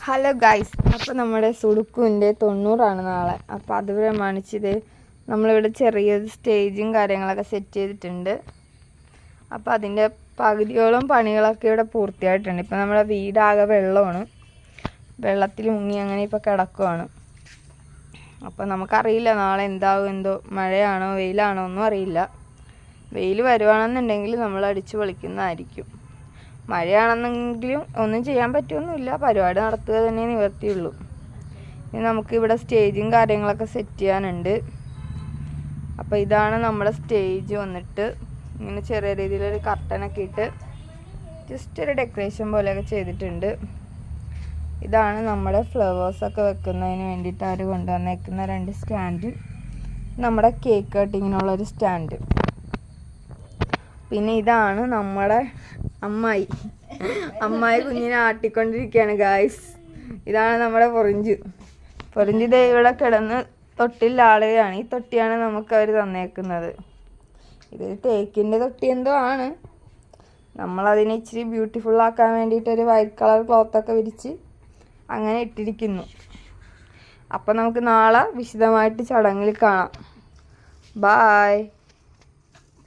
Hello guys, അപ്പോൾ നമ്മുടെ സുടുക്കുവിൻ്റെ 90 നാളെ. അപ്പോൾ അത് പ്രമാണിച്ചത് നമ്മളിവിടെ ചെറിയൊരു സ്റ്റേജും കാര്യങ്ങളൊക്കെ സെറ്റ് ചെയ്തിട്ടുണ്ട്. അപ്പോൾ അതിൻ്റെ പകുതിയോളം പണികളൊക്കെ ഇവിടെ പൂർത്തിയായിട്ടുണ്ട്. ഇപ്പോൾ നമ്മുടെ വീടാകെ വെള്ളമാണ്, വെള്ളത്തിൽ മുങ്ങി അങ്ങനെ ഇപ്പോൾ കിടക്കുവാണ്. അപ്പോൾ നമുക്കറിയില്ല നാളെ എന്താവും, എന്തോ മഴയാണോ വെയിലാണോ ഒന്നും അറിയില്ല. വെയിൽ വരുവാണെന്നുണ്ടെങ്കിൽ നമ്മൾ അടിച്ചു പൊളിക്കുന്നതായിരിക്കും. മഴയാണെന്നെങ്കിലും ഒന്നും ചെയ്യാൻ പറ്റുമൊന്നുമില്ല, പരിപാടി നടത്തുക തന്നെ നിവർത്തിയുള്ളൂ. ഇനി നമുക്കിവിടെ സ്റ്റേജും കാര്യങ്ങളൊക്കെ സെറ്റ് ചെയ്യാനുണ്ട്. അപ്പോൾ ഇതാണ് നമ്മുടെ സ്റ്റേജ് വന്നിട്ട്. ഇങ്ങനെ ചെറിയ രീതിയിലൊരു കർട്ടനൊക്കെ ഇട്ട് ജസ്റ്റ് ഒരു ഡെക്കറേഷൻ പോലെയൊക്കെ ചെയ്തിട്ടുണ്ട്. ഇതാണ് നമ്മുടെ ഫ്ലവേഴ്സൊക്കെ വെക്കുന്നതിന് വേണ്ടിയിട്ട് അവർ കൊണ്ടുവന്നേക്കുന്ന 2 സ്റ്റാൻഡ്, നമ്മുടെ കേക്ക് കട്ടിങ്ങിനുള്ളൊരു സ്റ്റാൻഡ്. പിന്നെ ഇതാണ് നമ്മുടെ അമ്മായി കുഞ്ഞിനെ ആട്ടിക്കൊണ്ടിരിക്കുകയാണ് ഗായ്സ്. ഇതാണ് നമ്മുടെ പൊറിഞ്ച് ദേവിയുടെ കിടന്ന് തൊട്ടിൽ ആളുകയാണ്. ഈ തൊട്ടിയാണ് നമുക്ക് അവർ തന്നേക്കുന്നത്. ഇതൊരു തേക്കിൻ്റെ തൊട്ടി എന്തോ ആണ്. നമ്മളതിനെ ഇച്ചിരി ബ്യൂട്ടിഫുൾ ആക്കാൻ വേണ്ടിയിട്ടൊരു വൈറ്റ് കളർ ക്ലോത്തൊക്കെ വിരിച്ച് അങ്ങനെ ഇട്ടിരിക്കുന്നു. അപ്പം നമുക്ക് നാളെ വിശദമായിട്ട് ചടങ്ങിൽ കാണാം. ബായ്.